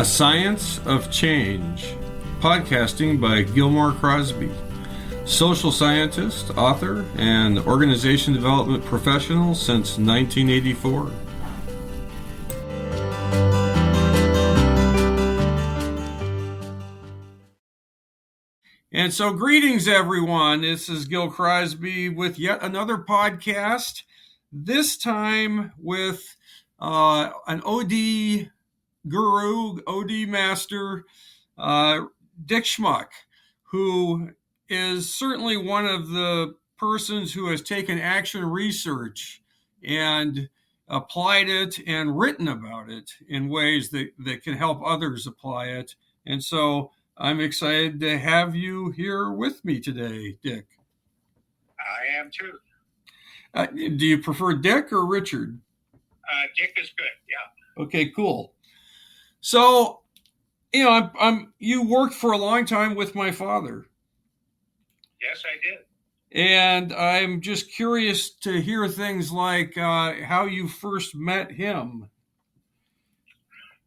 A Science of Change, podcasting by Gilmore Crosby, social scientist, author, and organization development professional since 1984. And so greetings, everyone. This is Gil Crosby with yet another podcast, this time with an OD guru, OD master, Dick Schmuck, who is certainly one of the persons who has taken action research and applied it and written about it in ways that can help others apply it. And so I'm excited to have you here with me today, Dick. I am too. Do you prefer Dick or Richard? Dick is good, yeah. Okay, cool. So, you worked for a long time with my father. Yes, I did. And I'm just curious to hear things like how you first met him.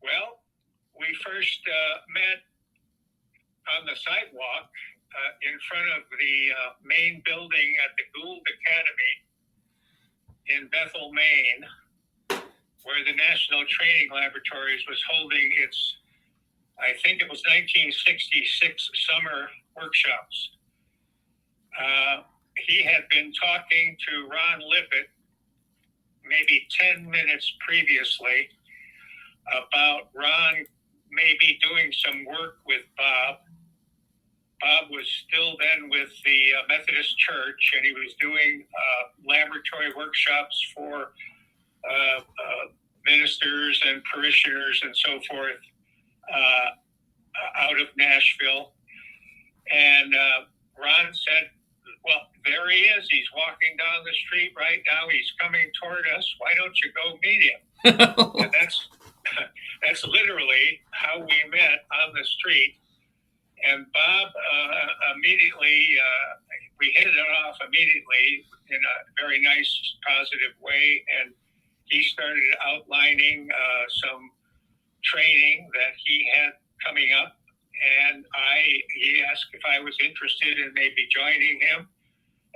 Well, we first met on the sidewalk in front of the main building at the Gould Academy in Bethel, Maine, where the National Training Laboratories was holding its, I think it was 1966 summer workshops. He had been talking to Ron Lippitt maybe 10 minutes previously about Ron maybe doing some work with Bob. Bob was still then with the Methodist Church, and he was doing laboratory workshops for ministers and parishioners and so forth out of Nashville. And Ron said, well, there he is. He's walking down the street right now. He's coming toward us. Why don't you go meet him? And that's literally how we met on the street. And Bob immediately, we hit it off immediately in a very nice, positive way. And he started outlining some training that he had coming up. And he asked if I was interested in maybe joining him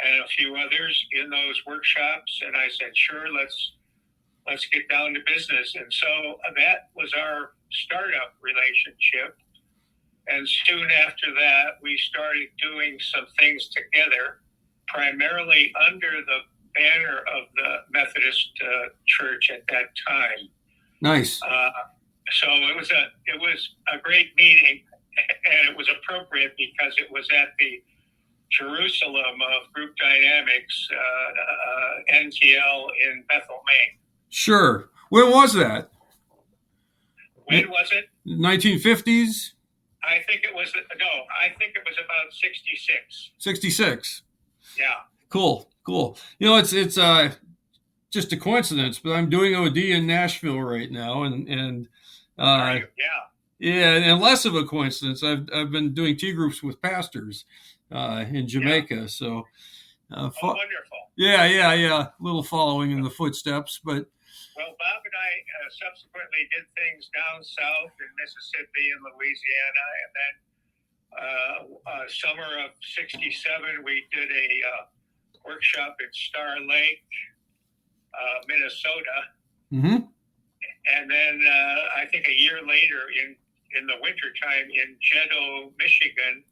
and a few others in those workshops. And I said, sure, let's get down to business. And so that was our startup relationship. And soon after that, we started doing some things together, primarily under the banner of the Methodist Church at that time. Nice. So it was a great meeting, and it was appropriate because it was at the Jerusalem of Group Dynamics, NTL in Bethel, Maine. Sure. When was that? When was it? 1950s? I think it was about 66. 66. Yeah. Cool. It's just a coincidence, but I'm doing OD in Nashville right now, and and less of a coincidence. I've been doing T groups with pastors in Jamaica. Yeah. So wonderful. Yeah. Little following in the footsteps, but. Well, Bob and I subsequently did things down south in Mississippi and Louisiana, and then summer of '67 we did a workshop at Star Lake, Minnesota, and then I think a year later in the wintertime in Jeddo, Michigan,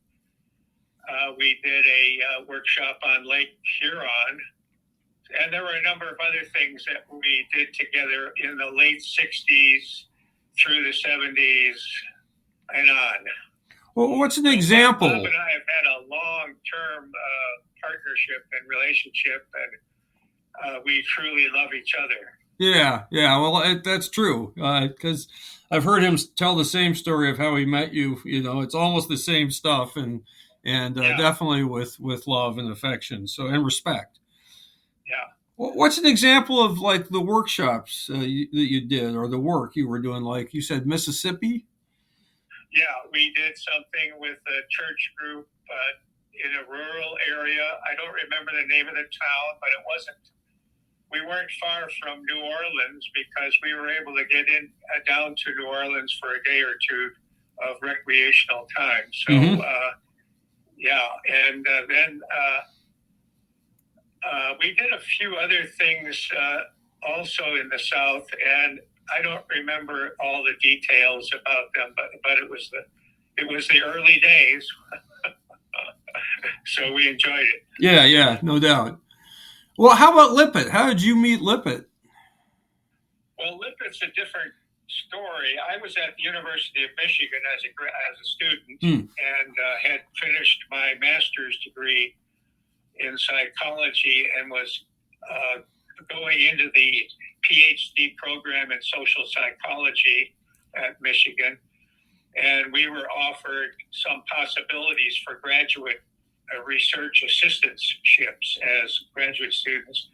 we did a workshop on Lake Huron. And there were a number of other things that we did together in the late 60s through the 70s and on. Well, what's an example? Bob and I have had a long-term partnership and relationship, and we truly love each other. Yeah. Well, that's true, because I've heard him tell the same story of how he met you. It's almost the same stuff, and definitely with love and affection, and respect. Yeah. What's an example of like the workshops that you did, or the work you were doing? Like you said, Mississippi. Yeah, we did something with a church group in a rural area. I don't remember the name of the town, but it wasn't we weren't far from New Orleans because we were able to get in down to New Orleans for a day or two of recreational time. So, yeah, and then we did a few other things also in the South, and I don't remember all the details about them, but it was the early days, so we enjoyed it. Yeah, no doubt. Well, how about Lippitt? How did you meet Lippitt? Well, Lippitt's a different story. I was at the University of Michigan as a student and had finished my master's degree in psychology and was going into the PhD program in social psychology at Michigan. And we were offered some possibilities for graduate research assistantships as graduate students.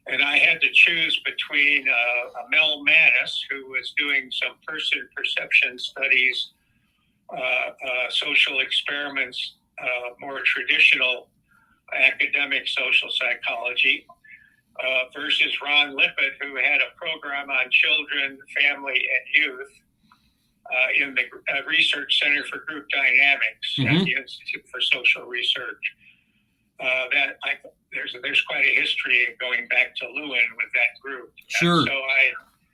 And I had to choose between Mel Mannis, who was doing some person perception studies, social experiments, more traditional academic social psychology, versus Ron Lippitt, who had a program on children, family, and youth in the Research Center for Group Dynamics at the Institute for Social Research. There's quite a history going back to Lewin with that group. Sure. And so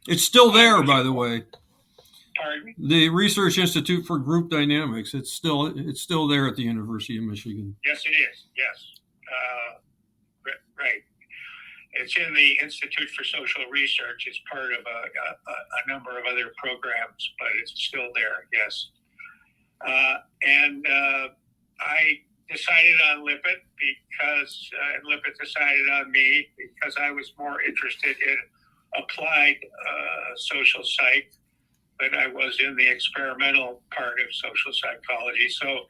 it's still there, by the way. Pardon? The Research Institute for Group Dynamics. It's still there at the University of Michigan. Yes, it is. Yes. Right. It's in the Institute for Social Research. It's part of a number of other programs, but it's still there. Yes. And I decided on Lippitt and Lippitt decided on me because I was more interested in applied social psych than I was in the experimental part of social psychology. So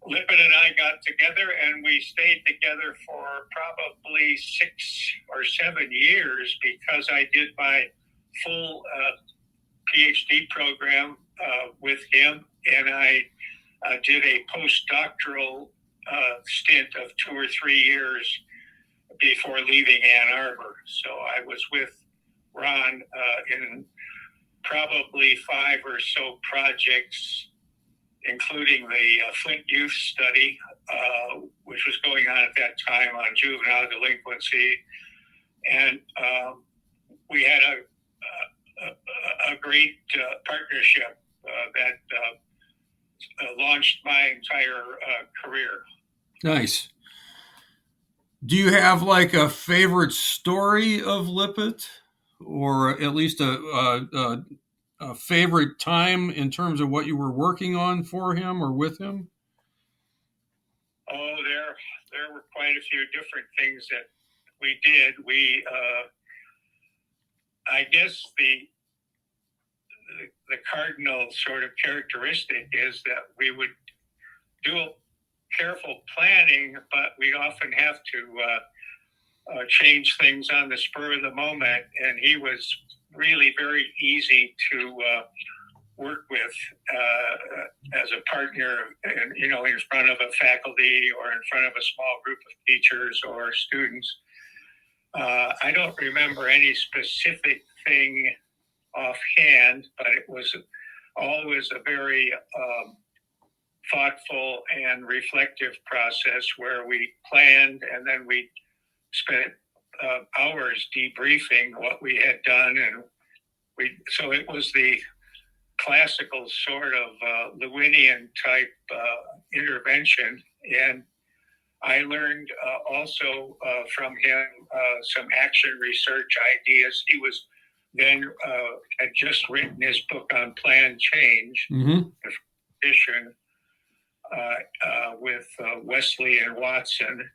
Lippitt and I got together and we stayed together for probably 6 or 7 years because I did my full PhD program with him, and I did a postdoctoral stint of 2 or 3 years before leaving Ann Arbor. So I was with Ron in probably 5 or so projects, including the Flint Youth Study, which was going on at that time on juvenile delinquency. And we had a great partnership that launched my entire career. Nice. Do you have like a favorite story of Lippitt, or at least a favorite time in terms of what you were working on for him or with him? Oh, there were quite a few different things that we did. I guess the cardinal sort of characteristic is that we would do careful planning, but we often have to change things on the spur of the moment. And he was really very easy to work with as a partner, and in front of a faculty or in front of a small group of teachers or students. I don't remember any specific thing offhand, but it was always a very thoughtful and reflective process where we planned and then we spent hours debriefing what we had done, and so it was the classical sort of Lewinian type intervention. And I learned also from him some action research ideas. He was then had just written his book on planned change, the edition with Wesley and Watson,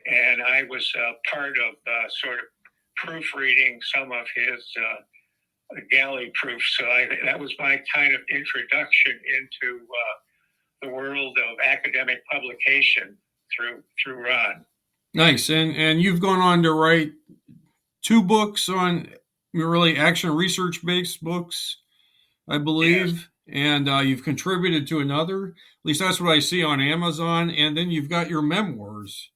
and I was part of sort of proofreading some of his galley proofs. So that was my kind of introduction into the world of academic publication through Ron. Nice. And you've gone on to write 2 books on really action research-based books, I believe. Yes. And you've contributed to another. At least that's what I see on Amazon. And then you've got your memoirs.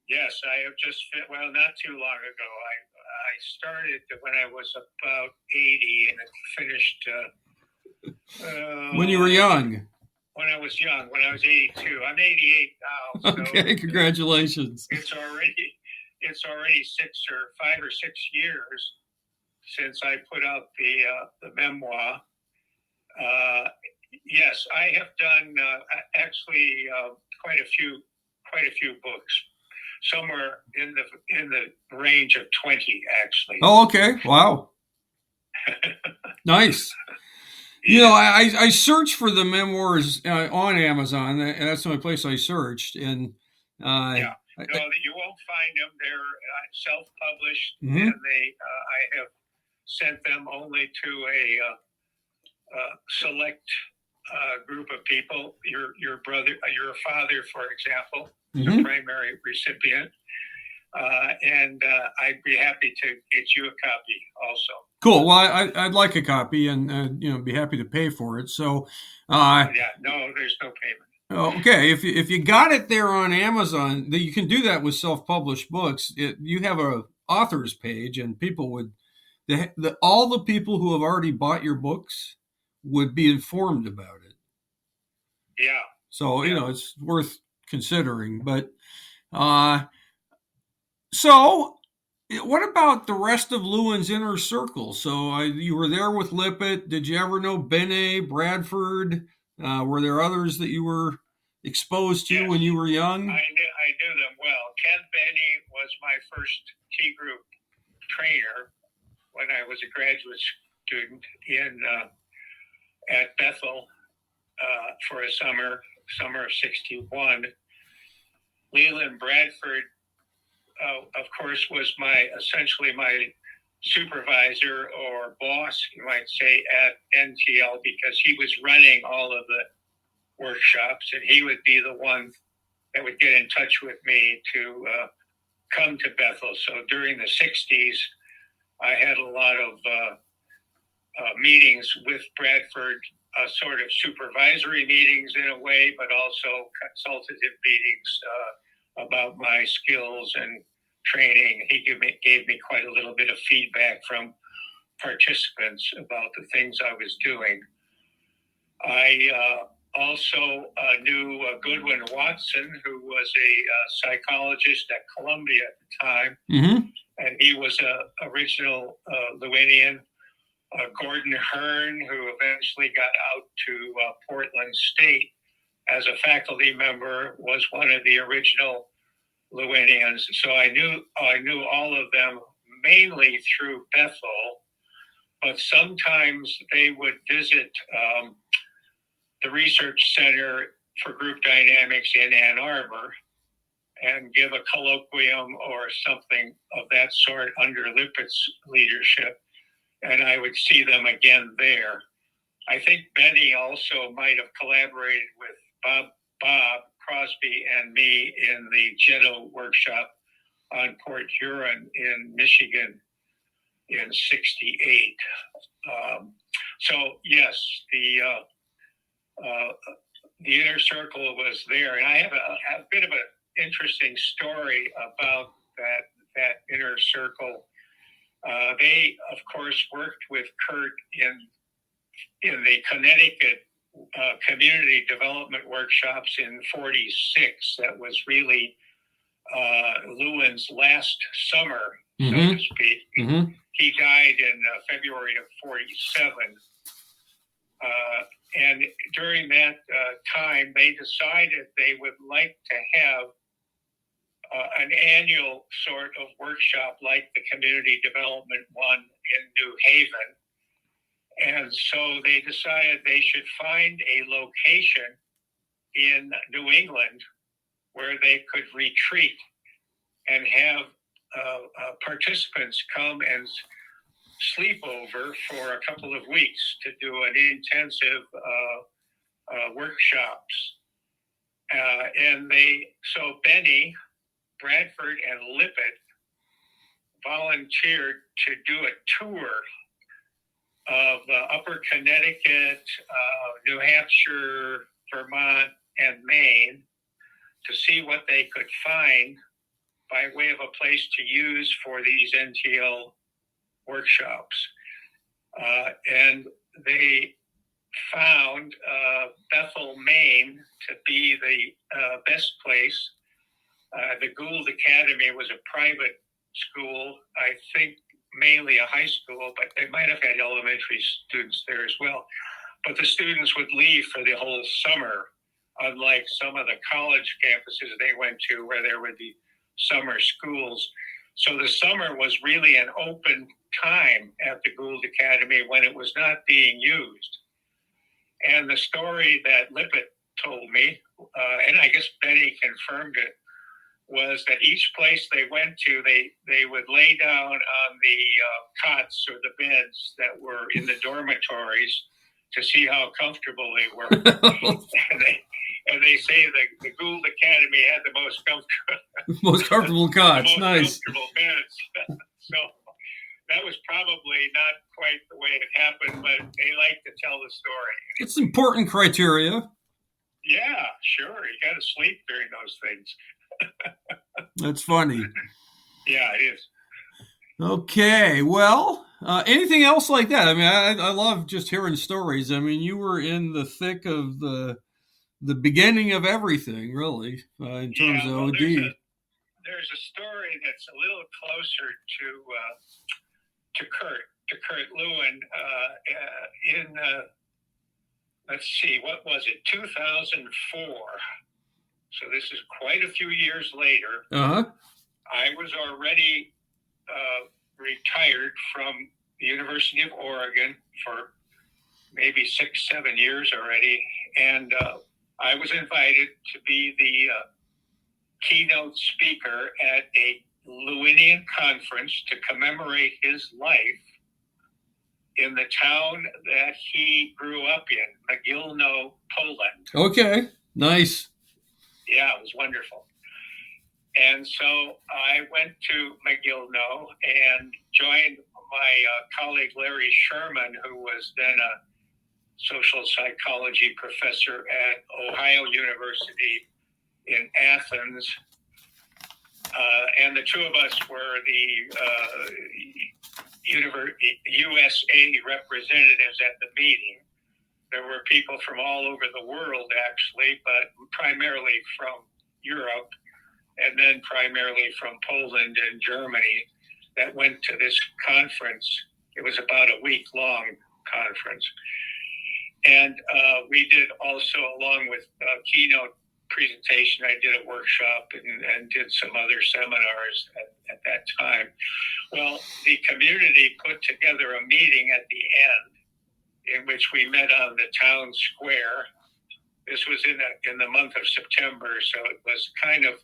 Yes, I have just not too long ago. I started when I was about 80, and it finished when you were young. When I was young, when I was 82. I'm 88 now. Okay, so congratulations. It's already 5 or 6 years since I put out the memoir. Yes, I have done actually quite a few books. Somewhere in the range of 20, actually. Oh, okay. Wow. Nice. You know, I searched for the memoirs on Amazon. That's the only place I searched, and yeah, no, you won't find them. They're self-published, and I have sent them only to a select group of people. Your brother, your father, for example, the primary recipient. And I'd be happy to get you a copy also. Cool. Well, I'd like a copy, and be happy to pay for it. So, no, there's no payment. Okay, if you got it there on Amazon, you can do that with self-published books. You have a authors page, and people would all the people who have already bought your books would be informed about it. Yeah. So it's worth considering, but. So, what about the rest of Lewin's inner circle? So, you were there with Lippitt. Did you ever know Benne, Bradford? Were there others that you were exposed to when you were young? I knew them well. Ken Benne was my first T group trainer when I was a graduate student at Bethel for a summer of '61. Leland Bradford, of course, was essentially my supervisor or boss, you might say, at NTL, because he was running all of the workshops, and he would be the one that would get in touch with me to come to Bethel. So during the '60s, I had a lot of meetings with Bradford, sort of supervisory meetings in a way, but also consultative meetings about my skills and training. He gave me quite a little bit of feedback from participants about the things I was doing. I also knew Goodwin Watson, who was a psychologist at Columbia at the time, and he was an original Lewinian. Gordon Hearn, who eventually got out to Portland State as a faculty member, was one of the original Lewinians. So I knew all of them mainly through Bethel, but sometimes they would visit the Research Center for Group Dynamics in Ann Arbor and give a colloquium or something of that sort under Lippitt's leadership, and I would see them again there. I think Benne also might have collaborated with Bob Crosby and me in the JETO workshop on Port Huron in Michigan in '68. So yes, the inner circle was there, and I have a bit of an interesting story about that inner circle. They, of course, worked with Kurt in the Connecticut community development workshops in '46. That was really Lewin's last summer, so to speak. He died in February of '47. And during that time, they decided they would like to have an annual sort of workshop like the community development one in New Haven. And so they decided they should find a location in New England where they could retreat and have participants come and sleep over for a couple of weeks to do an intensive workshops. So Benne, Bradford, and Lippitt volunteered to do a tour of Upper Connecticut, New Hampshire, Vermont, and Maine to see what they could find by way of a place to use for these NTL workshops. And they found Bethel, Maine to be the best place. The Gould Academy was a private school, I think mainly a high school, but they might have had elementary students there as well. But the students would leave for the whole summer, unlike some of the college campuses they went to where there would be summer schools. So the summer was really an open time at the Gould Academy when it was not being used. And the story that Lippitt told me, and I guess Benne confirmed it, was that each place they went to, they would lay down on the cots or the beds that were in the dormitories to see how comfortable they were. and they say that the Gould Academy had the most comfortable cots. the most Nice. Comfortable beds. So that was probably not quite the way it happened, but they like to tell the story. It's important criteria. Yeah, sure. You got to sleep during those things. That's funny. Yeah, it is. Okay, well, anything else like that? I mean, I love just hearing stories. I mean, you were in the thick of the beginning of everything, really, in terms of OD. There's a story that's a little closer to Kurt Lewin in let's see, what was it, 2004. So this is quite a few years later. I was already retired from the University of Oregon for maybe 6-7 years already. And I was invited to be the keynote speaker at a Lewinian conference to commemorate his life in the town that he grew up in, Mogilno, Poland. Okay, nice. Yeah, it was wonderful. And so I went to Mogilno and joined my colleague Larry Sherman, who was then a social psychology professor at Ohio University in Athens. And the two of us were the USA representatives at the meeting. There were people from all over the world, actually, but primarily from Europe, and then primarily from Poland and Germany that went to this conference. It was about a week-long conference. And we did also, along with keynote presentation, I did a workshop and did some other seminars at that time. Well, the community put together a meeting at the end in which we met on the town square. This was in the month of September, so it was kind of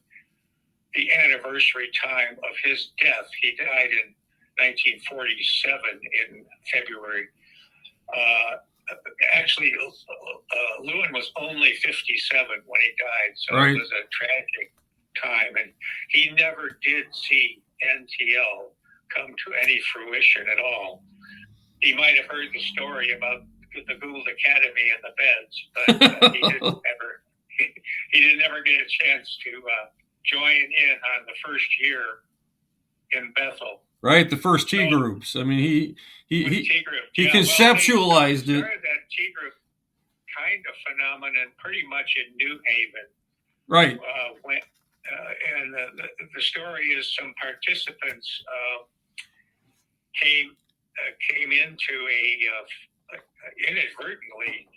the anniversary time of his death. He died in 1947 in February. Actually, Lewin was only 57 when he died, so It was a tragic time, and he never did see NTL come to any fruition at all. He might have heard the story about the Gould Academy and the beds, but he didn't ever get a chance to join in on the first year in Bethel. Right, the first T groups. I mean, he conceptualized it. Started that T group kind of phenomenon pretty much in New Haven. Right. And the story is some participants came into inadvertently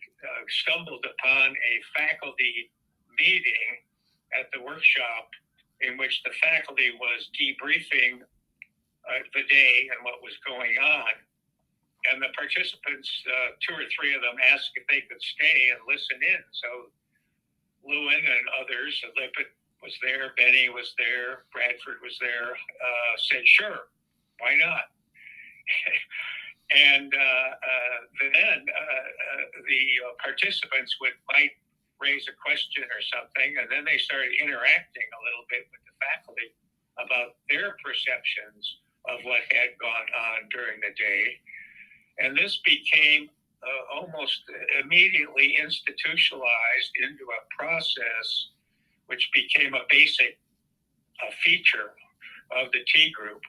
stumbled upon a faculty meeting at the workshop in which the faculty was debriefing the day and what was going on. And the participants, 2 or 3 of them, asked if they could stay and listen in. So Lewin and others, Lippitt was there, Benne was there, Bradford was there, said, sure, why not? And then the participants might raise a question or something, and then they started interacting a little bit with the faculty about their perceptions of what had gone on during the day. And this became almost immediately institutionalized into a process which became a basic a feature of the T group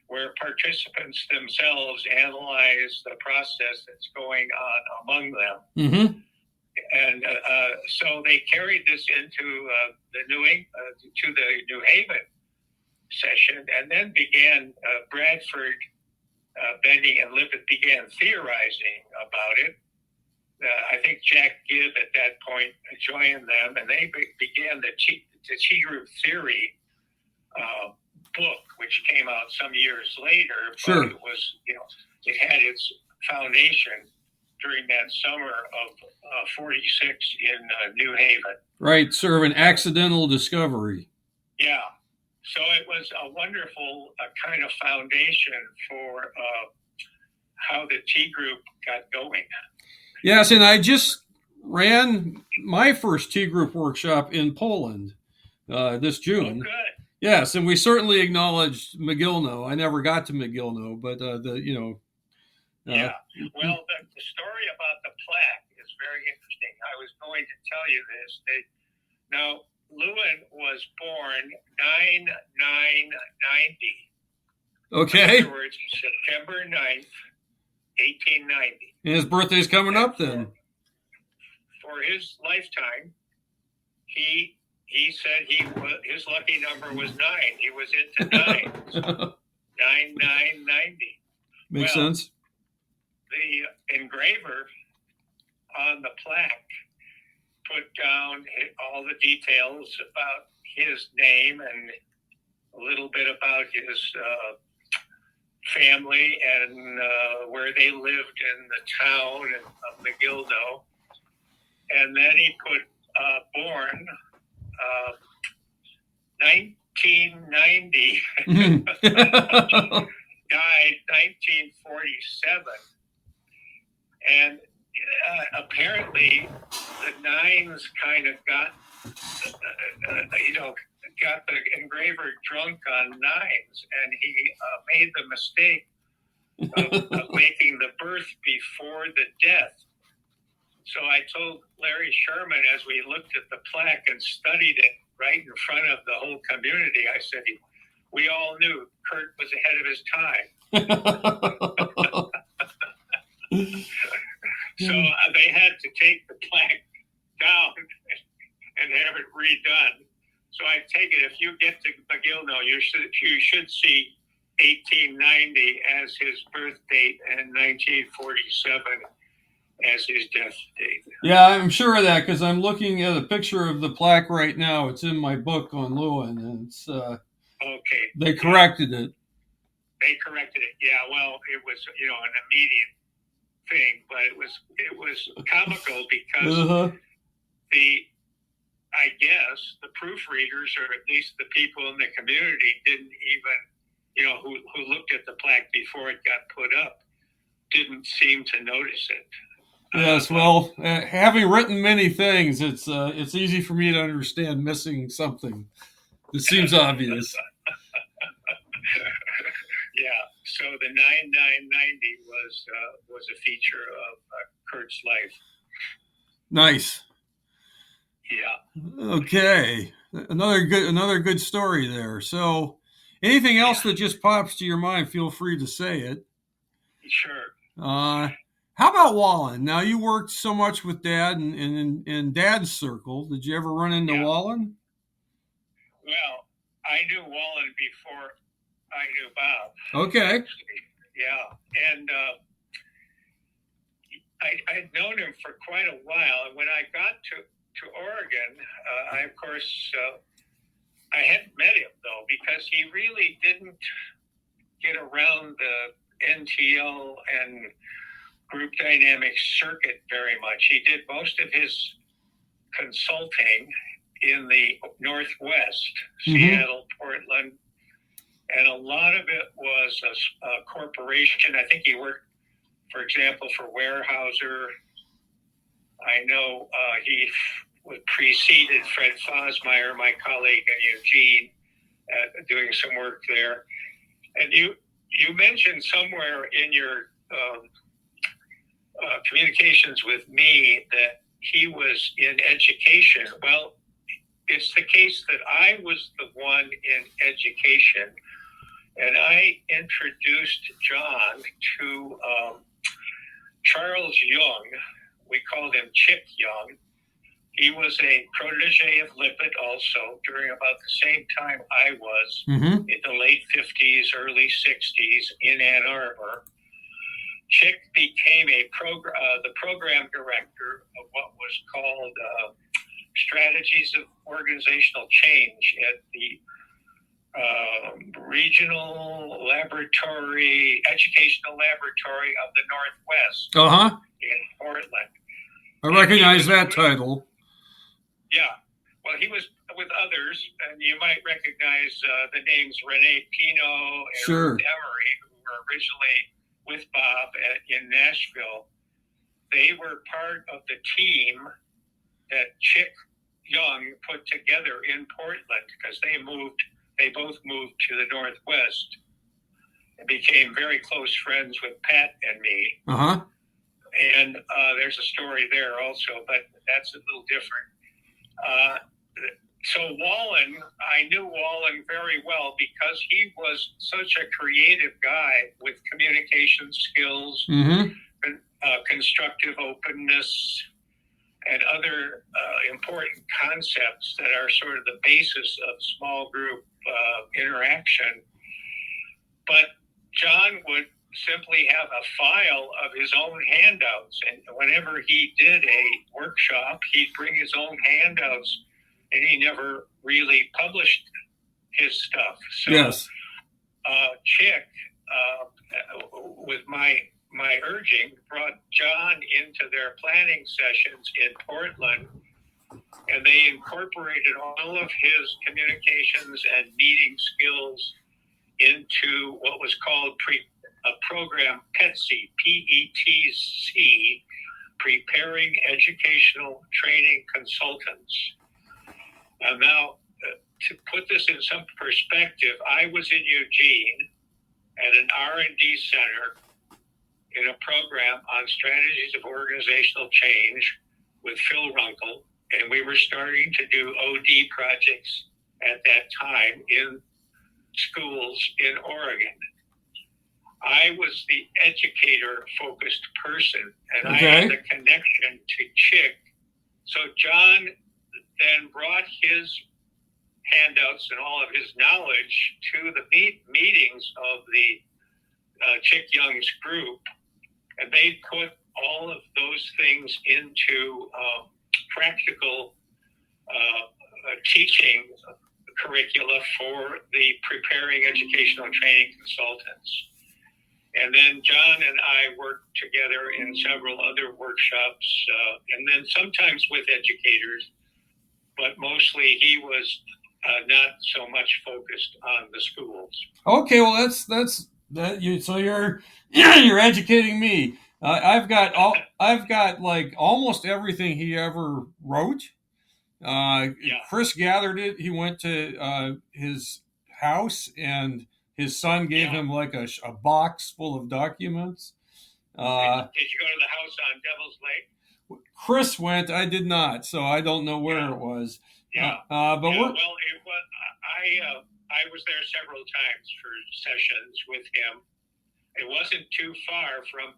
where participants themselves analyze the process that's going on among them. Mm-hmm. And so they carried this into the New Haven session, and then began Bradford, Benne, and Lippitt began theorizing about it. I think Jack Gibb at that point joined them, and they began the T group theory book, which came out some years later. Sure. But it was, it had its foundation during that summer of 46 in New Haven. Right, sort of an accidental discovery. Yeah. So it was a wonderful kind of foundation for how the T group got going. Yes, and I just ran my first T group workshop in Poland this June. Oh, good. Yes, and we certainly acknowledged Mogilno. I never got to Mogilno, but yeah. Well, the story about the plaque is very interesting. I was going to tell you this. Now, Lewin was born 9/9/90. Okay. In other words, September 9th, 1890. And his birthday's coming up then. For his lifetime, he said his lucky number was 9. He was into 9. So 9/9/90. Makes sense. The engraver on the plaque put down all the details about his name and a little bit about his family and where they lived in the town of Mogilno. And then he put born 1990, died 1947. And apparently the nines kind of got the engraver drunk on nines, and he made the mistake of making the birth before the death. So I told Larry Sherman, as we looked at the plaque and studied it right in front of the whole community, I said, we all knew Kurt was ahead of his time. So they had to take the plaque down and have it redone. So I take it, if you get to Mogilno, you should see 1890 as his birth date and 1947 as his death date. Yeah, I'm sure of that because I'm looking at a picture of the plaque right now. It's in my book on Lewin, and it's okay. They corrected it. They corrected it. Yeah, well, it was an immediate thing, but it was comical because I guess the proofreaders, or at least the people in the community, didn't even who looked at the plaque before it got put up, didn't seem to notice it. Yes, well, having written many things, it's easy for me to understand missing something. It seems obvious. Yeah, so the 9/9/90 was a feature of Kurt's life. Nice. Yeah. Okay, another good story there. So, anything else that just pops to your mind, feel free to say it. Sure. How about Wallen? Now, you worked so much with Dad and in Dad's circle. Did you ever run into Wallen? Well, I knew Wallen before I knew Bob. Okay. Yeah, and I'd known him for quite a while. And when I got to Oregon, I, of course, I hadn't met him, though, because he really didn't get around the NTL and group dynamics circuit very much. He did most of his consulting in the Northwest, Seattle, Portland, and a lot of it was a corporation. I think he worked, for example, for Weyerhaeuser. I know he preceded Fred Fosmeyer, my colleague in Eugene, doing some work there. And you mentioned somewhere in your communications with me that he was in education. Well, it's the case that I was the one in education, and I introduced John to Charles Young. We called him Chick Young. He was a protege of Lippitt also during about the same time I was, in the late 50s, early 60s in Ann Arbor. Chick became the program director of what was called Strategies of Organizational Change at the Regional Laboratory, Educational Laboratory of the Northwest in Portland. I recognize that title. Yeah. Well, he was with others, and you might recognize the names Rene Pino and Ruth Emery, who were originally with Bob in Nashville. They were part of the team that Chick Young put together in Portland because they both moved to the Northwest and became very close friends with Pat and me. And there's a story there also, but that's a little different. So Wallen, I knew Wallen very well because he was such a creative guy with communication skills, constructive openness, and other important concepts that are sort of the basis of small group interaction. But John would simply have a file of his own handouts, and whenever he did a workshop, he'd bring his own handouts, and he never really published his stuff. So Chick, with my urging, brought John into their planning sessions in Portland, and they incorporated all of his communications and meeting skills into what was called a program PETC, P-E-T-C, Preparing Educational Training Consultants. Now, to put this in some perspective, I was in Eugene at an R&D center in a program on strategies of organizational change with Phil Runkle, and we were starting to do OD projects at that time in schools in Oregon. I was the educator-focused person, and I had the connection to Chick. So John then brought his handouts and all of his knowledge to the meetings of the Chick Young's group, and they put all of those things into practical teaching curricula for the preparing educational training consultants. And then John and I worked together in several other workshops, and then sometimes with educators, but mostly he was not so much focused on the schools. Okay, well that's that. So you're educating me. I've got like almost everything he ever wrote. Chris gathered it. He went to his house, and his son gave him like a box full of documents. Did you go to the house on Devil's Lake? Chris went. I did not, so I don't know where it was. I was there several times for sessions with him. It wasn't too far from.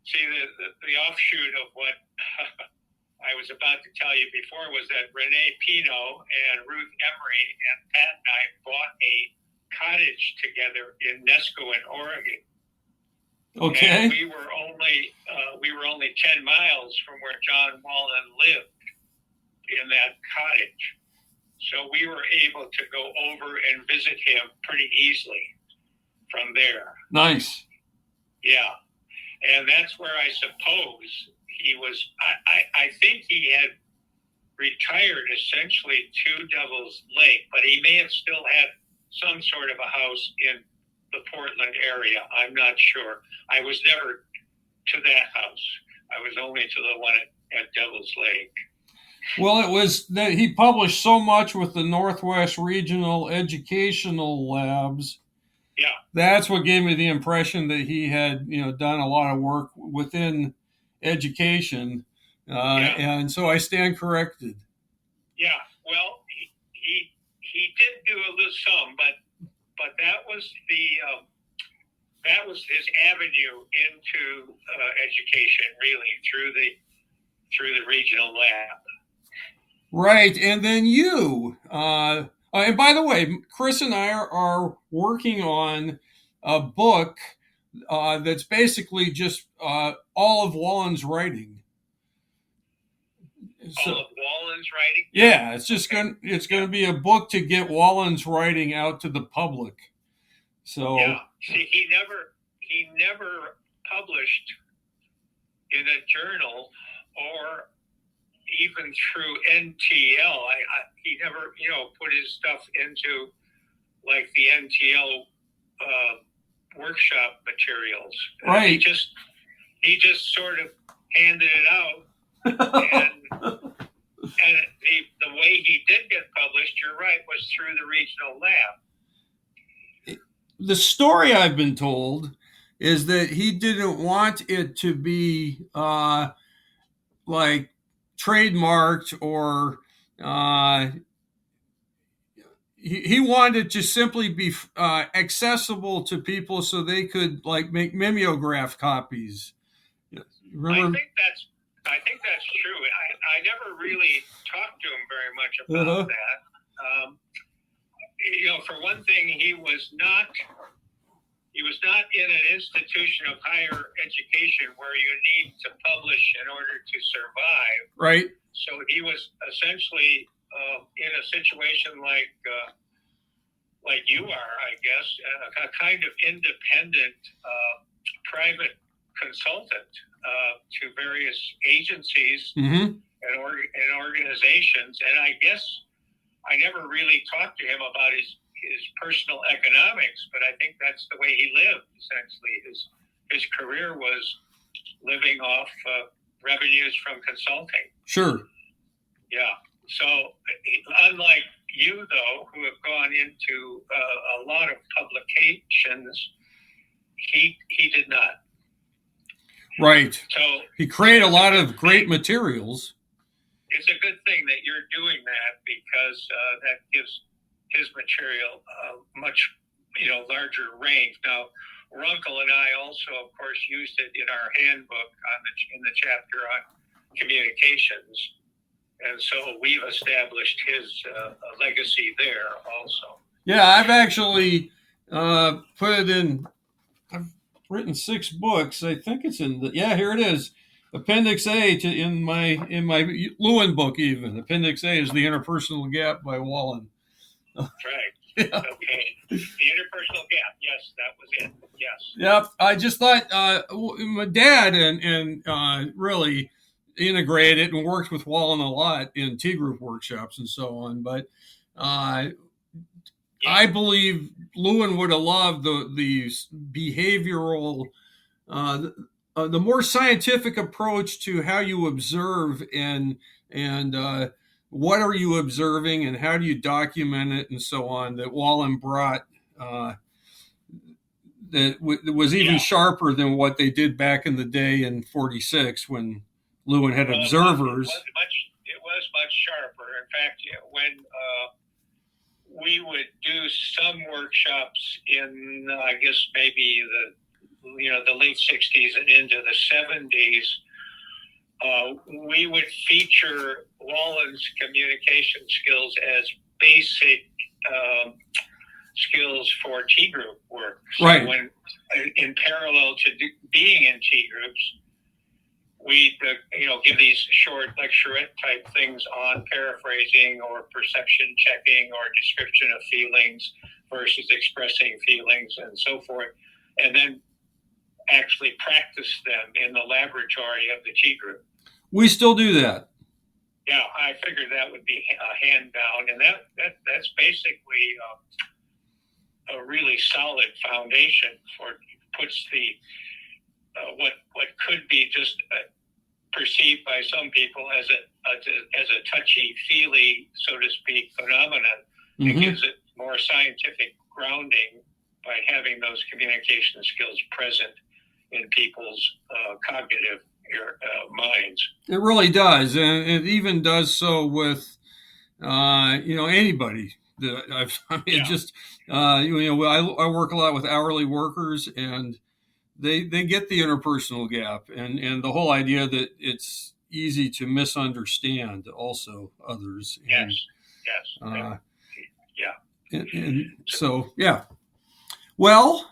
See, the offshoot of what I was about to tell you before was that Rene Pino and Ruth Emery and Pat and I bought a cottage together in Nesco in Oregon. Okay. And we were only 10 miles from where John Wallen lived in that cottage. So we were able to go over and visit him pretty easily from there. Nice. Yeah. And that's where I suppose he was. I think he had retired essentially to Devil's Lake, but he may have still had some sort of a house in the Portland area. I'm not sure. I was never to that house. I was only to the one at Devil's Lake. Well, it was that he published so much with the Northwest Regional Educational Labs. Yeah. That's what gave me the impression that he had, done a lot of work within education. And so I stand corrected. Yeah. Well, he did do a little some, but that was his avenue into education, really, through the regional lab. Right, and then you. And by the way, Chris and I are working on a book that's basically just all of Wallen's writing. So, all of Wallen's writing? Yeah, it's just going to be a book to get Wallen's writing out to the public. So yeah, see, he never published in a journal or even through NTL. He never, put his stuff into like the NTL workshop materials. Right. He just sort of handed it out, and the way he did get published, you're right, was through the regional lab. The story I've been told is that he didn't want it to be like trademarked or he wanted to simply be accessible to people so they could like make mimeograph copies. Remember? I think that's true. I never really talked to him very much about that. For one thing, he was not in an institution of higher education where you need to publish in order to survive. Right. So he was essentially in a situation like you are, I guess, a kind of independent private consultant to various agencies and organizations. And I guess I never really talked to him about his personal economics, but I think that's the way he lived, essentially. His career was living off revenues from consulting. Sure. Yeah. So unlike you, though, who have gone into a lot of publications, he did not. Right. So he created a lot of great materials. It's a good thing that you're doing that, because that gives his material a much larger range. Now, Runkle and I also, of course, used it in our handbook in the chapter on communications, and so we've established his legacy there also. Yeah, I've actually put it in. I've written 6 books. I think it's in here it is. Appendix A in my Lewin book. Even Appendix A is the interpersonal gap by Wallen. Right. Yeah. Okay. The interpersonal gap. Yes, that was it. Yes. Yep. I just thought my dad and really integrated and worked with Wallen a lot in T group workshops and so on. But I believe Lewin would have loved the behavioral, the more scientific approach to how you observe and what are you observing and how do you document it and so on, that Wallen brought that was even sharper than what they did back in the day in 46 when Lewin had observers. It was much sharper. In fact, when we would do some workshops in, I guess, maybe the late 60s and into the 70s, we would feature Wallen's communication skills as basic skills for T group work. So right. When, in parallel to being in T groups, we'd give these short lecturette type things on paraphrasing or perception checking or description of feelings versus expressing feelings and so forth, and then actually practice them in the laboratory of the T group. We still do that. Yeah, I figured that would be a hand down, and that's basically a really solid foundation puts the what could be just perceived by some people as a touchy-feely, so to speak, phenomenon. It gives it more scientific grounding by having those communication skills present in people's cognitive minds. It really does, and it even does so with anybody I mean, just I work a lot with hourly workers, and they get the interpersonal gap, and the whole idea that it's easy to misunderstand also others. Yes. And so well,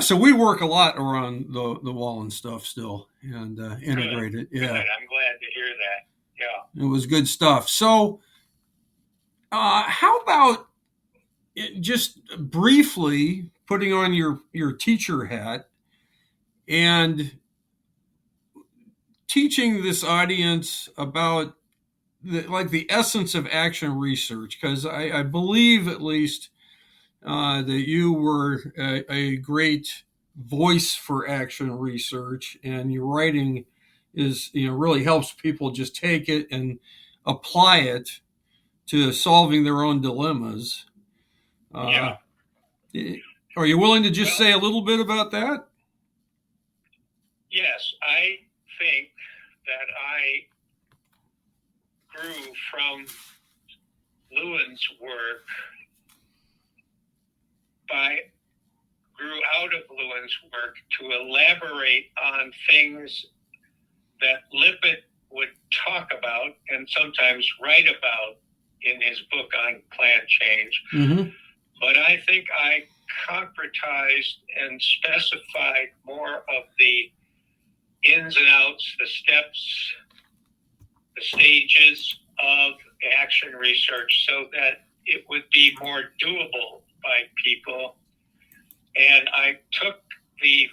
so we work a lot around the Wallen stuff still, and integrate it. Yeah, good. I'm glad to hear that. Yeah, it was good stuff. So, how about just briefly putting on your teacher hat and teaching this audience about the essence of action research, because I believe at least that you were a great voice for action research, and your writing is really helps people just take it and apply it to solving their own dilemmas. Are you willing to just say a little bit about that? Yes, I think that I grew from Lewin's work grew out of Lewin's work to elaborate on things that Lippitt would talk about and sometimes write about in his book on plant change. Mm-hmm. But I think I concretized and specified more of the ins and outs, the steps, the stages of action research so that it would be more doable by people. And I took the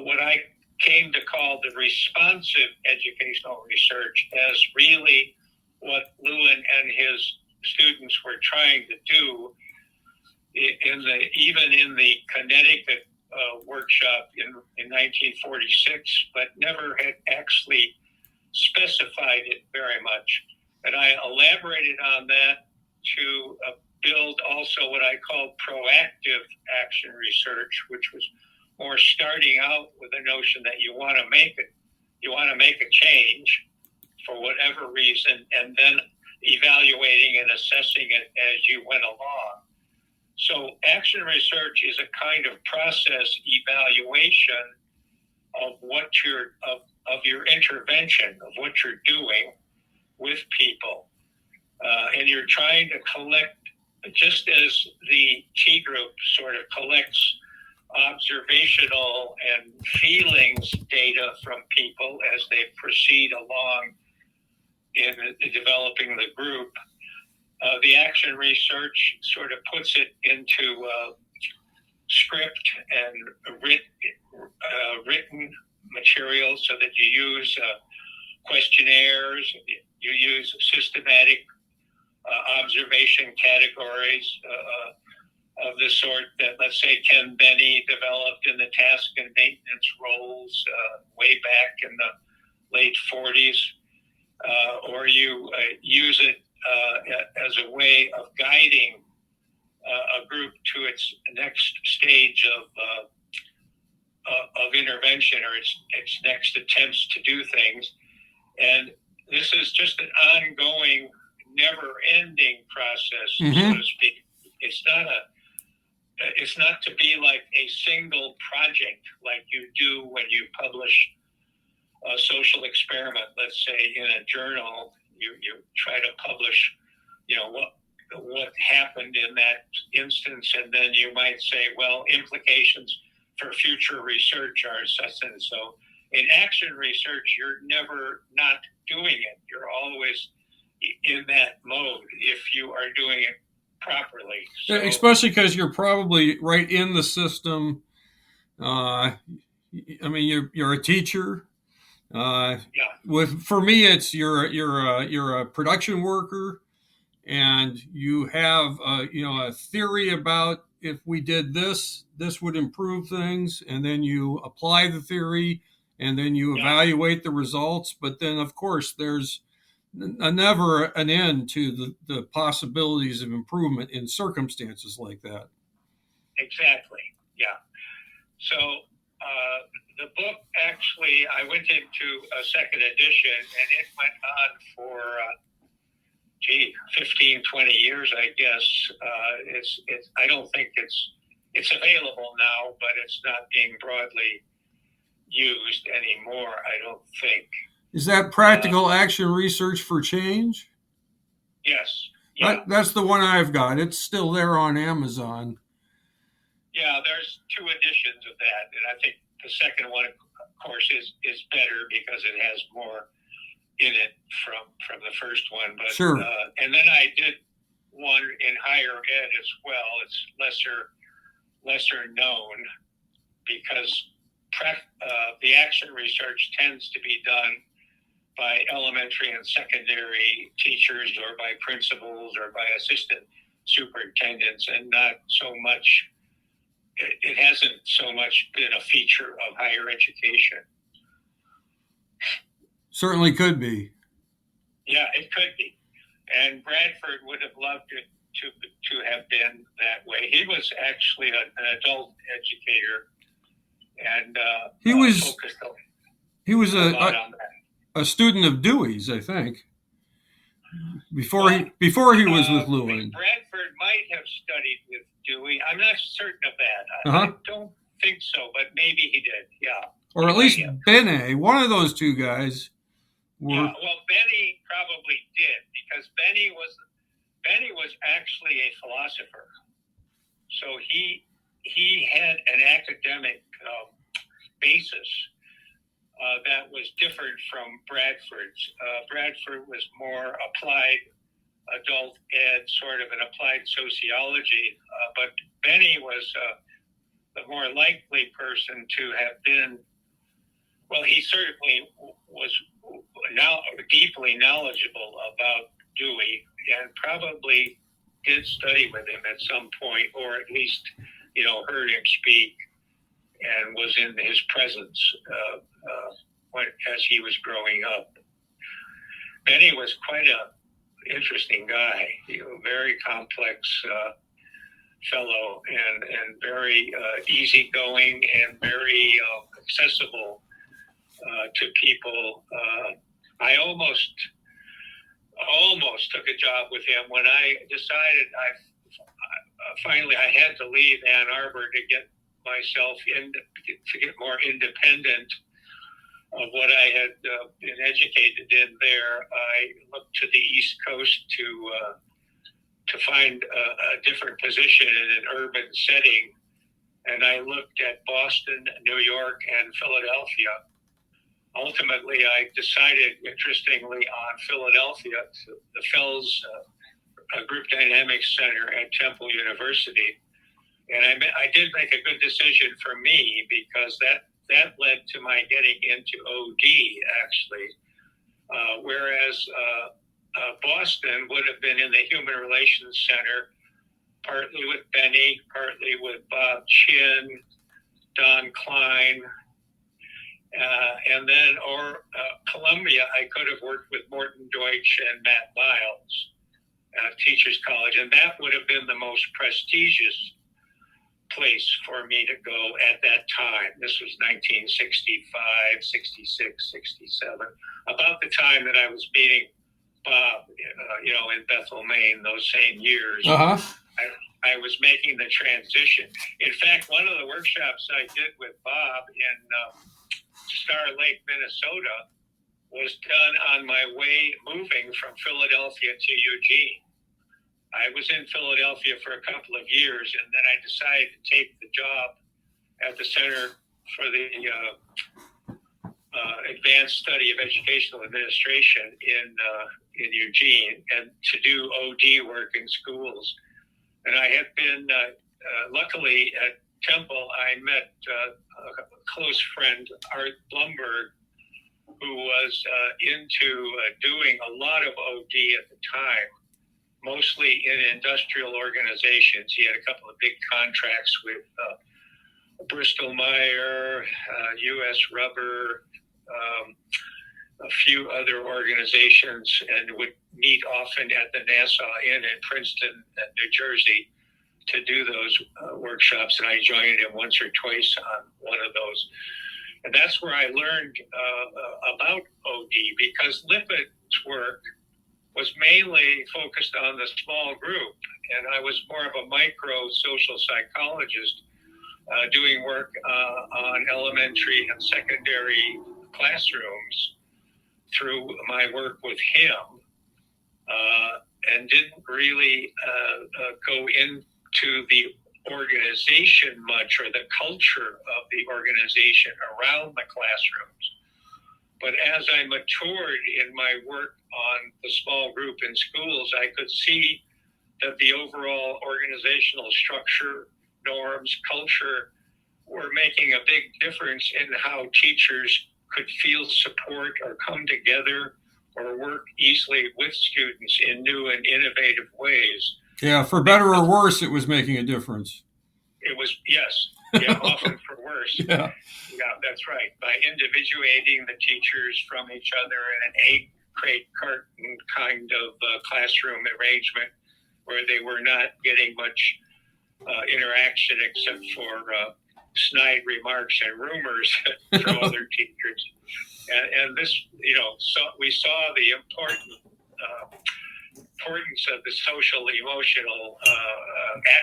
what I came to call the responsive educational research as really what Lewin and his students were trying to do even in the Connecticut workshop in 1946, but never had actually specified it very much. And I elaborated on that to build also what I call proactive action research, which was more starting out with the notion that you want to make a change for whatever reason, and then evaluating and assessing it as you went along. So action research is a kind of process evaluation of your intervention, of what you're doing with people. And you're trying to collect, just as the T group sort of collects observational and feelings data from people as they proceed along in developing the group, the action research sort of puts it into script and written material so that you use questionnaires, you use systematic observation categories of the sort that, let's say, Ken Benne developed in the task and maintenance roles way back in the late 40s, or you use it as a way of guiding a group to its next stage of intervention, or its next attempts to do things. And this is just an ongoing, never-ending process, so to speak. It's not to be like a single project like you do when you publish a social experiment, let's say, in a journal. You try to publish, what happened in that instance, and then you might say, well, implications for future research are such and so. In action research, you're never not doing it. You're always in that mode if you are doing it properly. So, especially because you're probably right in the system. I mean, you're a teacher. For me, it's you're a production worker, and you have a theory about if we did this would improve things, and then you apply the theory, and then you evaluate the results. But then, of course, there's never an end to the possibilities of improvement in circumstances like that. Exactly. Yeah. So the book, actually, I went into a second edition, and it went on for 15, 20 years, I guess. I don't think it's available now, but it's not being broadly used anymore, I don't think. Is that Practical Action Research for Change? Yes. Yeah. That's the one I've got. It's still there on Amazon. Yeah, there's 2 editions of that, and I think the second one, of course, is better because it has more in it from the first one. But sure. And then I did one in higher ed as well. It's lesser known because the action research tends to be done by elementary and secondary teachers or by principals or by assistant superintendents, and not so much. It hasn't so much been a feature of higher education. Certainly could be. Yeah, it could be. And Bradford would have loved it to have been that way. He was actually an adult educator, and he was on that. A student of Dewey's, I think. Before he was with Lewin. Bradford might have studied with Dewey. I'm not certain of that. Uh-huh. I don't think so, but maybe he did. Yeah. Or at least Benne, one of those 2 guys. Yeah, well, Benne probably did, because Benne was actually a philosopher. So he had an academic basis that was different from Bradford's. Bradford was more applied adult ed, sort of an applied sociology, but Benne was the more likely person to have been. Well, he certainly was now deeply knowledgeable about Dewey, and probably did study with him at some point, or at least, heard him speak and was in his presence as he was growing up. Benne was quite an interesting guy, very complex fellow, and very easygoing and very accessible to people. I almost took a job with him when I decided finally I had to leave Ann Arbor to get myself to get more independent of what I had been educated in there. I looked to the East Coast to find a different position in an urban setting, and I looked at Boston, New York, and Philadelphia. Ultimately, I decided, interestingly, on Philadelphia, the Fells Group Dynamics Center at Temple University. And I did make a good decision for me, because that led to my getting into OD, actually. Whereas Boston would have been in the Human Relations Center, partly with Benne, partly with Bob Chin, Don Klein, and then Columbia, I could have worked with Morton Deutsch and Matt Miles at Teachers College, and that would have been the most prestigious place for me to go at that time. This was 1965, 66, 67, about the time that I was meeting Bob, in Bethel, Maine, those same years. Uh-huh. I was making the transition. In fact, one of the workshops I did with Bob in Star Lake, Minnesota, was done on my way moving from Philadelphia to Eugene. I was in Philadelphia for a couple of years, and then I decided to take the job at the Center for the Advanced Study of Educational Administration in Eugene, and to do OD work in schools. And I had been, luckily at Temple, I met a close friend, Art Blumberg, who was into doing a lot of OD at the time, mostly in industrial organizations. He had a couple of big contracts with Bristol-Myers, U.S. Rubber, a few other organizations, and would meet often at the Nassau Inn in Princeton, New Jersey, to do those workshops. And I joined him once or twice on one of those. And that's where I learned about OD, because Lippitt's work was mainly focused on the small group, and I was more of a micro social psychologist, doing work on elementary and secondary classrooms through my work with him, and didn't really go into the organization much, or the culture of the organization around the classrooms. But as I matured in my work on the small group in schools, I could see that the overall organizational structure, norms, culture were making a big difference in how teachers could feel support or come together or work easily with students in new and innovative ways. Yeah, for better or worse, it was making a difference. It was, yes. Yeah, often for worse. Yeah. Yeah, that's right. By individuating the teachers from each other in an egg crate carton kind of classroom arrangement, where they were not getting much interaction except for snide remarks and rumors from other teachers. And this, so we saw the importance of the social emotional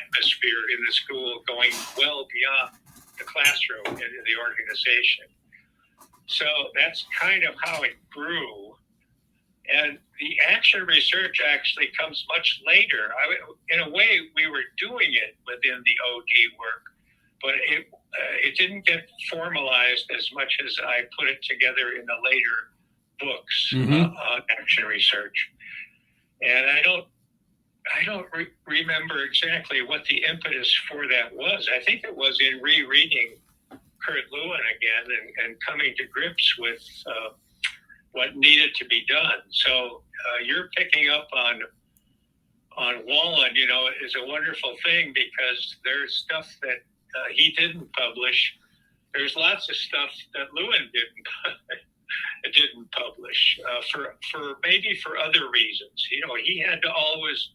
atmosphere in the school going well beyond the classroom into the organization. So that's kind of how it grew. And the action research actually comes much later. In a way, we were doing it within the OD work, but it didn't get formalized as much as I put it together in the later books on action research. And I don't remember exactly what the impetus for that was. I think it was in rereading Kurt Lewin again and coming to grips with what needed to be done. So you're picking up on Wallen, is a wonderful thing, because there's stuff that he didn't publish. There's lots of stuff that Lewin didn't publish for other reasons. He had to always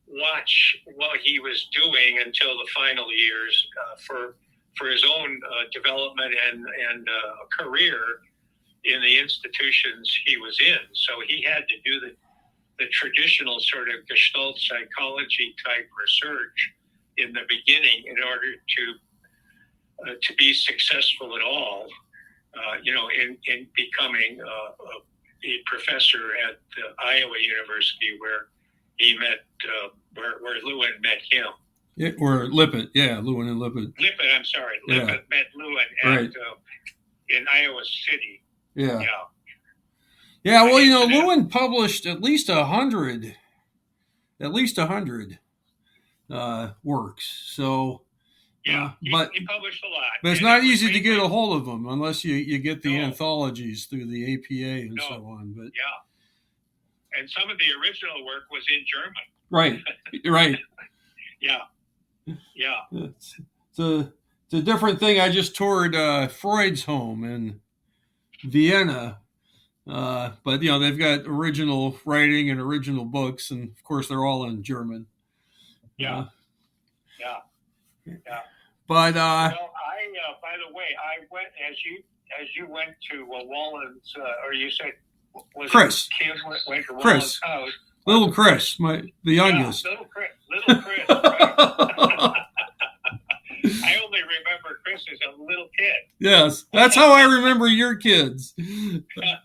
watch what he was doing until the final years for his own development and career in the institutions he was in. So he had to do the traditional sort of Gestalt psychology type research in the beginning in order to be successful at all. In becoming a professor at Iowa University, where he met, where Lewin met him. Yeah, or Lippitt, Lewin and Lippitt. Lippitt met Lewin at, in Iowa City. Yeah. Yeah, well, Lewin published at least 100 works. So. Yeah, he published a lot. But it's not easy to get a hold of them unless you get the anthologies through the APA and so on. But yeah, and some of the original work was in German. Right. Yeah. It's a different thing. I just toured Freud's home in Vienna, but they've got original writing and original books, and of course they're all in German. Yeah. But by the way, I went as you went to Wallen's, or you said was Chris. Kim went to Chris. Wallen's house. Little Chris, the youngest. Yeah, little Chris. Right. I only remember Chris as a little kid. Yes, that's how I remember your kids.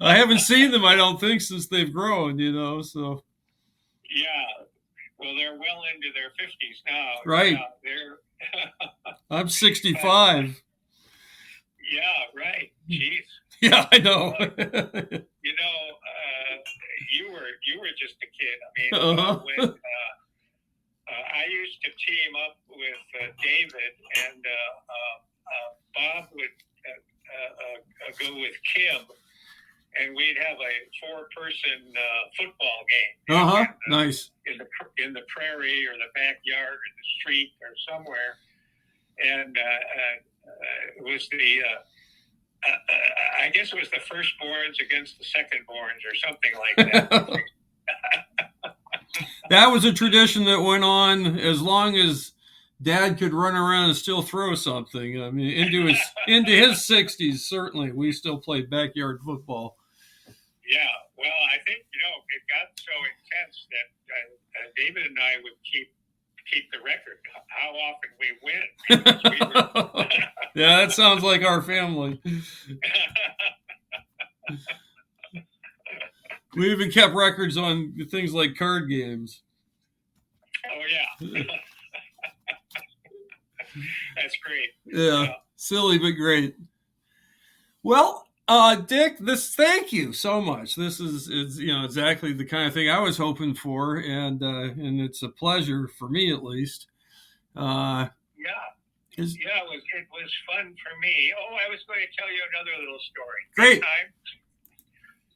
I haven't seen them, I don't think, since they've grown. So. Yeah. Well, they're well into their 50s now. Right. Yeah, they're. I'm 65. Yeah, right. Jeez. Yeah, I know. You were just a kid. I mean, when I used to team up with David, and Bob would go with Kim, and we'd have a 4-person football game. Nice. In the prairie or the backyard or the street or somewhere, and it was I guess it was the firstborns against the secondborns or something like that. That was a tradition that went on as long as Dad could run around and still throw something. I mean, into his 60s, certainly, we still played backyard football. Yeah, well, I think, it got so intense that David and I would keep the record how often we win. Yeah, that sounds like our family. We even kept records on things like card games. Oh, yeah. That's great. Yeah, silly but great. Well, Dick, thank you so much. This is exactly the kind of thing I was hoping for, and it's a pleasure for me at least. Yeah. It was fun for me. Oh, I was going to tell you another little story. Great.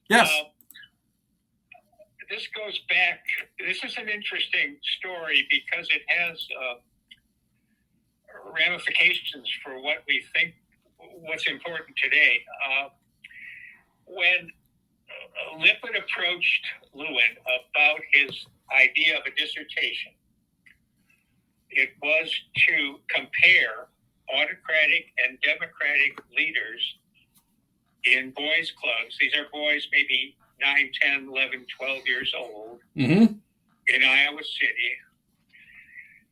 Yes. This goes back. This is an interesting story because it has ramifications for what we think, what's important today. When Lippitt approached Lewin about his idea of a dissertation, it was to compare autocratic and democratic leaders in boys' clubs. These are boys maybe 9, 10, 11, 12 years old in Iowa City.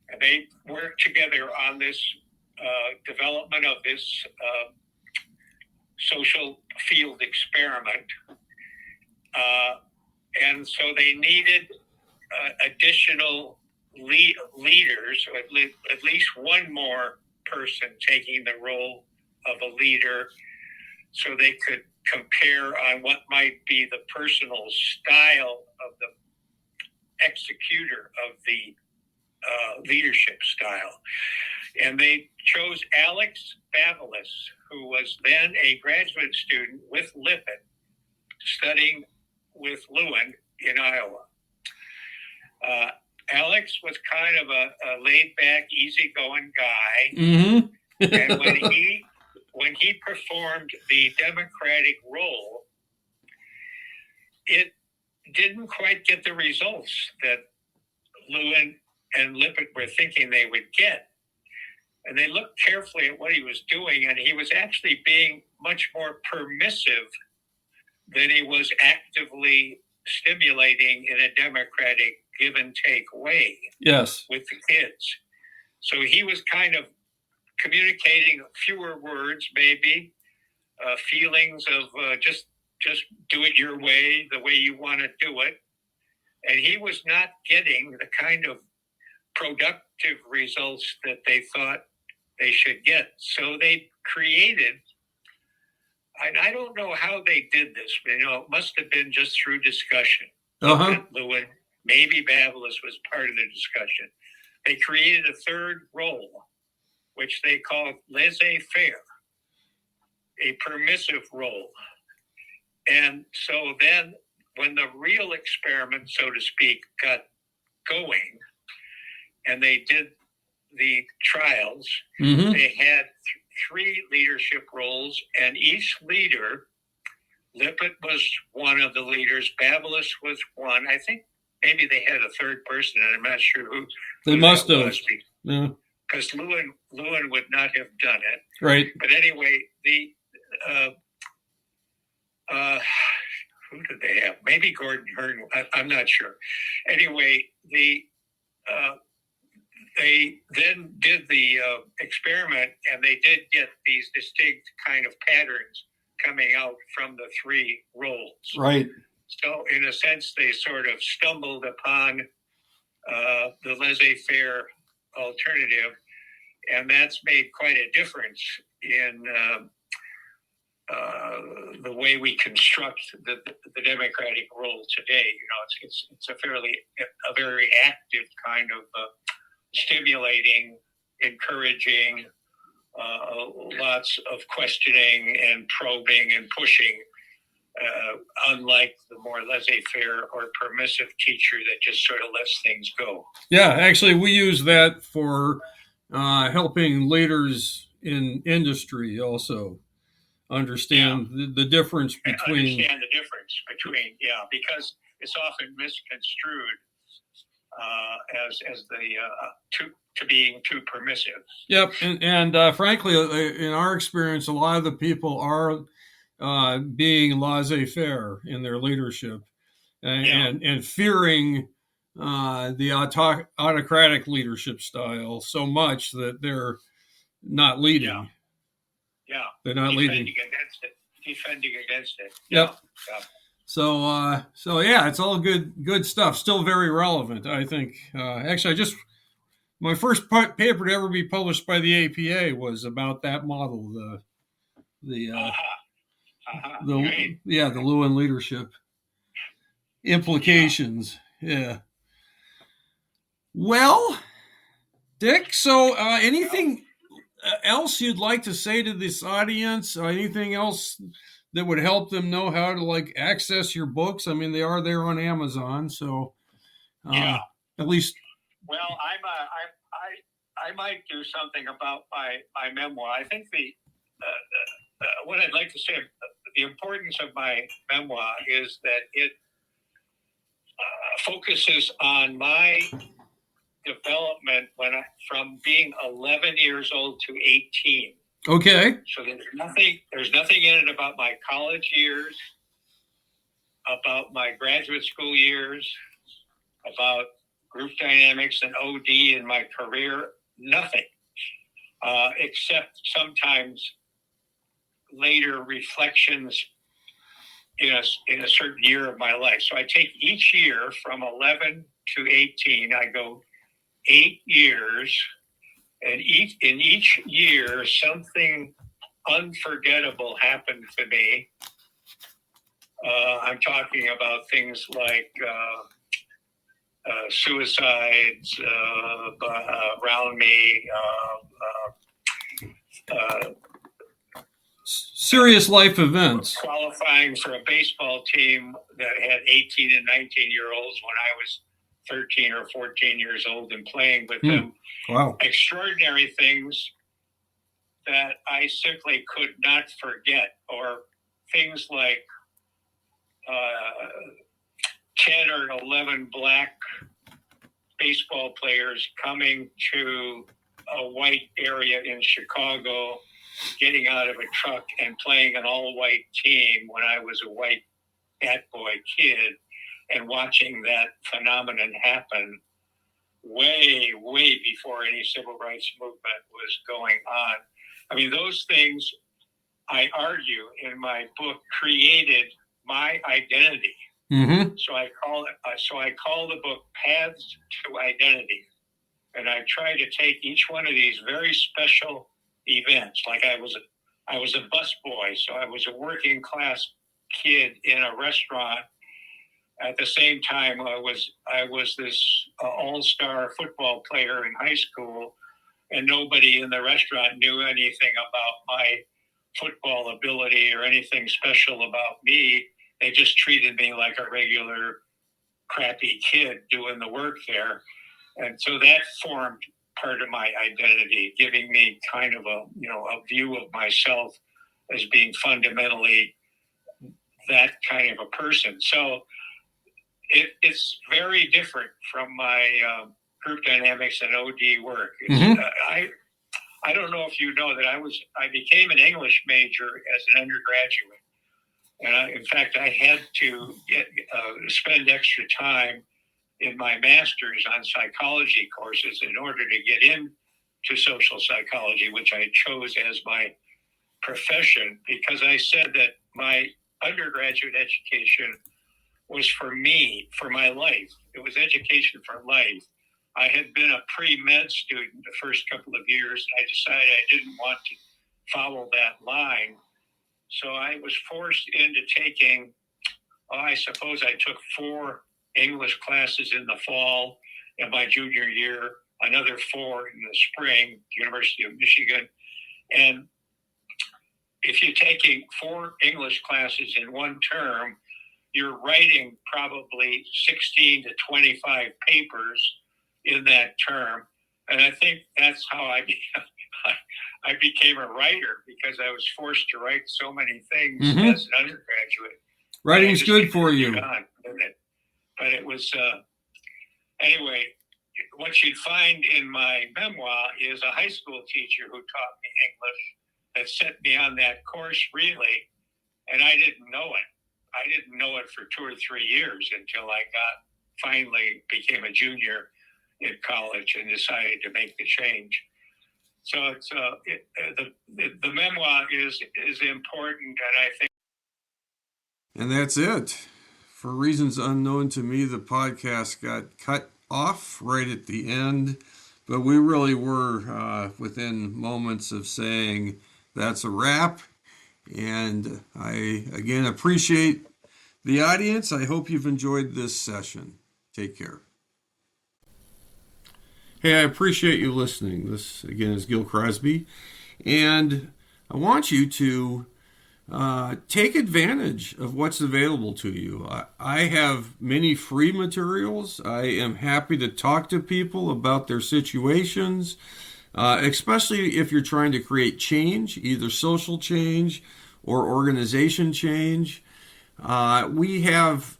And they worked together on this development of this social field experiment. And so they needed additional leaders, or at least one more person taking the role of a leader, so they could compare on what might be the personal style of the executor of the leadership style. And they chose Alex Bavelis, who was then a graduate student with Lippitt, studying with Lewin in Iowa. Alex was kind of a laid-back, easygoing guy, and when he performed the Democratic role, it didn't quite get the results that Lewin and Lippitt were thinking they would get. And they looked carefully at what he was doing, and he was actually being much more permissive than he was actively stimulating in a democratic give and take way. Yes. With the kids. So he was kind of communicating fewer words, maybe, feelings of just do it your way, the way you want to do it. And he was not getting the kind of productive results that they thought they should get. So they created, and I don't know how they did this, but it must have been just through discussion. Lewin, maybe Bavelis was part of the discussion. They created a third role, which they called laissez-faire, a permissive role. And so then when the real experiment, so to speak, got going, and they did the trials, they had three leadership roles, and each leader, Lippitt was one of the leaders, Bavelis was one. I think maybe they had a third person, and I'm not sure who. They must have. Yeah. Because Lewin would not have done it. Right. But anyway, the who did they have? Maybe Gordon Hearn. I'm not sure. Anyway, they then did the experiment, and they did get these distinct kind of patterns coming out from the three roles. Right. So in a sense, they sort of stumbled upon the laissez-faire alternative, and that's made quite a difference in the way we construct the democratic role today. It's a very active kind of stimulating, encouraging, lots of questioning and probing and pushing, unlike the more laissez-faire or permissive teacher that just sort of lets things go. Yeah, actually, we use that for helping leaders in industry also understand the difference between. Because it's often misconstrued as the to being too permissive. Yep, and frankly, in our experience, a lot of the people are being laissez-faire in their leadership and fearing the autocratic leadership style so much that they're not leading. Yeah. They're not leading. Defending against it. Yep. Yeah. So yeah, it's all good stuff. Still very relevant, I think. Actually, my first paper to ever be published by the APA was about that model, the Lewin leadership implications. Yeah. Well, Dick, so anything else you'd like to say to this audience? Anything else that would help them know how to access your books? I mean, they are there on Amazon, so at least. Well, I might do something about my memoir. I think what I'd like to say, the importance of my memoir is that it focuses on my development from being 11 years old to 18. Okay. So there's nothing in it about my college years, about my graduate school years, about group dynamics and OD in my career, nothing, except sometimes later reflections in a certain year of my life. So I take each year from 11 to 18, I go 8 years, and in each year, something unforgettable happened to me. I'm talking about things like suicides around me, serious life events. Qualifying for a baseball team that had 18 and 19-year-olds when I was 13 or 14 years old and playing with them. Wow. Extraordinary things that I simply could not forget, or things like 10 or 11 black baseball players coming to a white area in Chicago, getting out of a truck and playing an all-white team when I was a white bat boy kid, and watching that phenomenon happen way, way before any civil rights movement was going on. I mean, those things, I argue in my book, created my identity. Mm-hmm. So I call the book Paths to Identity. And I try to take each one of these very special events. Like I was a busboy, so I was a working class kid in a restaurant. At the same time, I was this all-star football player in high school, and nobody in the restaurant knew anything about my football ability or anything special about me. They just treated me like a regular crappy kid doing the work there. And so that formed part of my identity, giving me kind of a view of myself as being fundamentally that kind of a person. So it's very different from my group dynamics and OD work. Mm-hmm. I don't know if you know that I became an English major as an undergraduate. And in fact, I had to spend extra time in my master's on psychology courses in order to get into social psychology, which I chose as my profession, because I said that my undergraduate education was for me, for my life. It was education for life. I had been a pre-med student the first couple of years, and I decided I didn't want to follow that line. So I was forced into taking, I suppose I took 4 English classes in the fall in my junior year, another 4 in the spring, University of Michigan. And if you're taking 4 English classes in one term, you're writing probably 16 to 25 papers in that term. And I think that's how I became a writer, because I was forced to write so many things as an undergraduate. Writing's good for you. But it was, anyway, what you'd find in my memoir is a high school teacher who taught me English that set me on that course, really. And I didn't know it. I didn't know it for 2 or 3 years until I finally became a junior in college and decided to make the change. So it's the memoir is important, and I think. And that's it. For reasons unknown to me, the podcast got cut off right at the end, but we really were within moments of saying that's a wrap. And I again appreciate the audience. I hope you've enjoyed this session. Take care. Hey, I appreciate you listening. This, again, is Gil Crosby. And I want you to take advantage of what's available to you. I have many free materials. I am happy to talk to people about their situations, especially if you're trying to create change, either social change or organization change. We have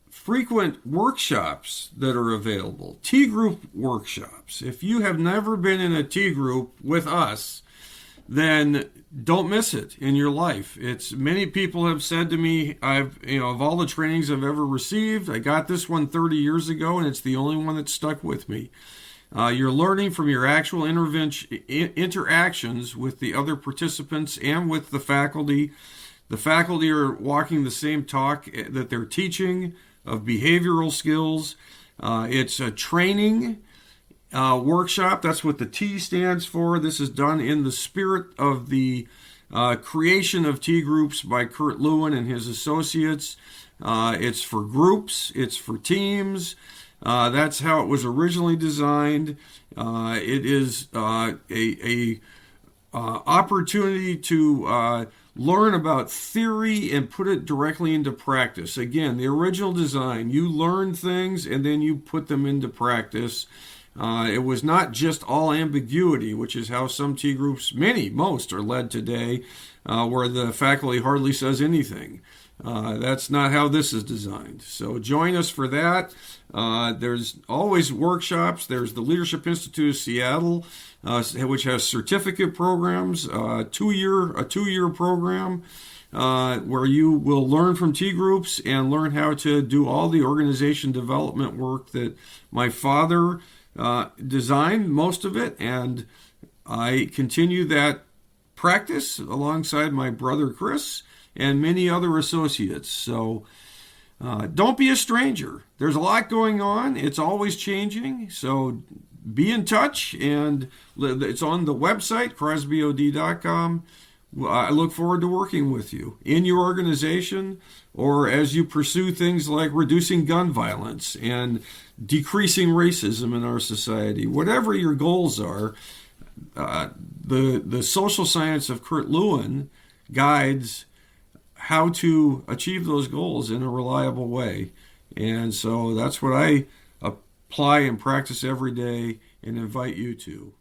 frequent workshops that are available, T group workshops. If you have never been in a T group with us, then don't miss it in your life. It's many people have said to me, of all the trainings I've ever received, I got this one 30 years ago, and it's the only one that stuck with me. You're learning from your actual interactions with the other participants and with the faculty. The faculty are walking the same talk that they're teaching of behavioral skills. It's a training workshop. That's what the T stands for. This is done in the spirit of the creation of T groups by Kurt Lewin and his associates. It's for groups. It's for teams. That's how it was originally designed. It is a opportunity to learn about theory and put it directly into practice. Again, the original design, you learn things and then you put them into practice. It was not just all ambiguity, which is how some T groups, most are led today, where the faculty hardly says anything. That's not how this is designed. So join us for that. There's always workshops. There's the Leadership Institute of Seattle, which has certificate programs, a two-year program where you will learn from T groups and learn how to do all the organization development work that my father designed, most of it, and I continue that practice alongside my brother Chris and many other associates. So don't be a stranger. There's a lot going on. It's always changing. So be in touch, and it's on the website, crosbyod.com. I look forward to working with you in your organization or as you pursue things like reducing gun violence and decreasing racism in our society. Whatever your goals are, the social science of Kurt Lewin guides how to achieve those goals in a reliable way. And so that's what I apply and practice every day and invite you to.